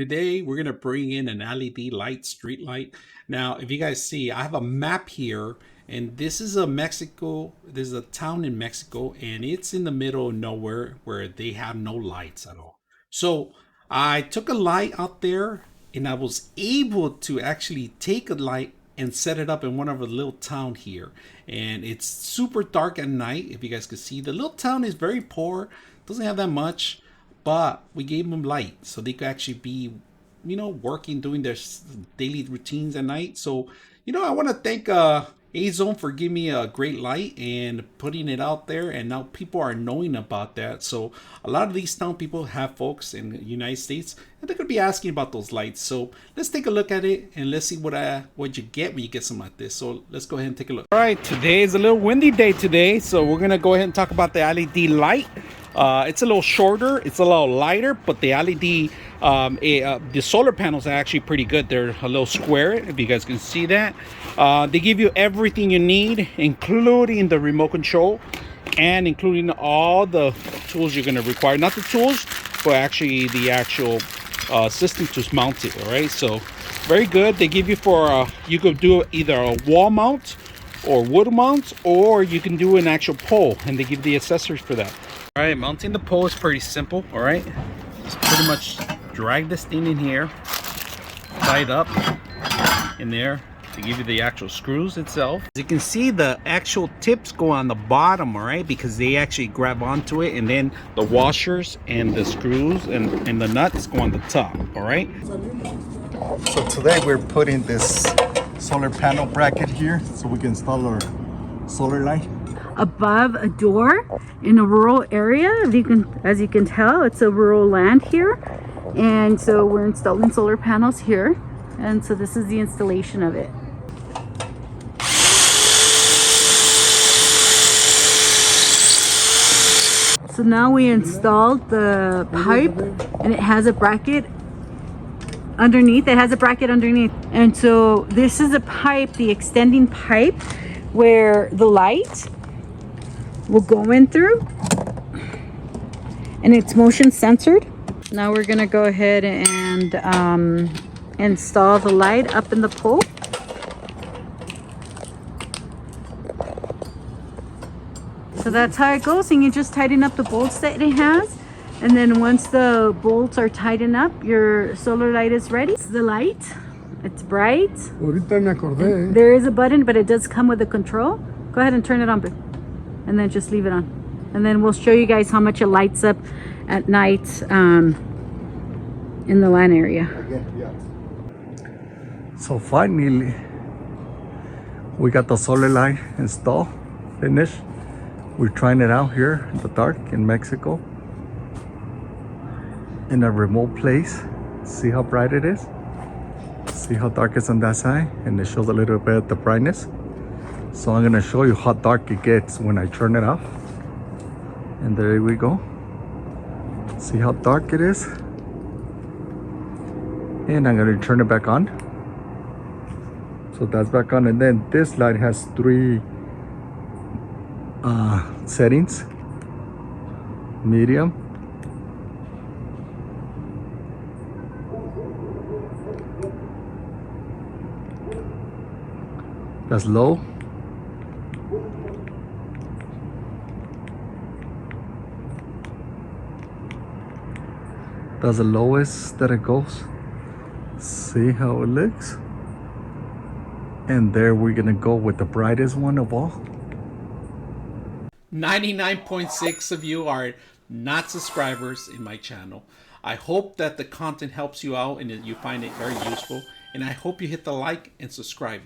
Today we're gonna bring in an LED light, street light. Now, if you guys see, I have a map here, and this is a Mexico. There's a town in Mexico, and it's in the middle of nowhere where they have no lights at all. So I took a light out there, and I was able to actually take a light and set it up in one of a little town here. And it's super dark at night. If you guys can see, the little town is very poor, doesn't have that much, but we gave them light so they could actually be, working, doing their daily routines at night. So, I want to thank A-Zone for giving me a great light and putting it out there, and now people are knowing about that. So a lot of these town people have folks in the United States, and they're gonna be asking about those lights. So let's take a look at it, and let's see what you get when you get something like this. So let's go ahead and take a look. All right, today is a little windy day today, so we're gonna go ahead and talk about the LED light. It's a little shorter, it's a little lighter, but the LED, the solar panels are actually pretty good. They're a little square, if you guys can see that. They give you everything you need, including the remote control and including all the tools you're going to require. Not the tools, but actually the actual system to mount it. All right, so very good. They give you you could do either a wall mount or wood mount, or you can do an actual pole, and they give the accessories for that. All right, mounting the pole is pretty simple. All right, just pretty much drag this thing in here, tie it up in there to give you the actual screws itself. As you can see, the actual tips go on the bottom, all right, because they actually grab onto it, and then the washers and the screws and the nuts go on the top. All right, so today we're putting this solar panel bracket here so we can install our solar light above a door in a rural area. As you can tell, it's a rural land here, and so we're installing solar panels here, and so this is the installation of it. So now we installed the pipe, and it has a bracket underneath. And so this is a pipe, the extending pipe, where the light will go in through, and it's motion censored. Now we're gonna go ahead and install the light up in the pole. So that's how it goes, and you just tighten up the bolts that it has, and then once the bolts are tightened up, your solar light is ready. It's the light, it's bright. Ahorita me acordé. There is a button, but it does come with a control. Go ahead and turn it on, and then just leave it on, and then we'll show you guys how much it lights up at night in the LAN area. So finally we got the solar light installed, finished. We're trying it out here in the dark in Mexico, in a remote place. See how bright it is, see how dark it's on that side, and it shows a little bit of the brightness. So I'm gonna show you how dark it gets when I turn it off. And there we go. See how dark it is? And I'm gonna turn it back on. So that's back on, and then this light has three settings. Medium, that's low, that's the lowest that it goes. See how it looks? And there we're gonna go with the brightest one of all. 99.6 of you are not subscribers in my channel. I hope that the content helps you out and that you find it very useful, and I hope you hit the like and subscribe.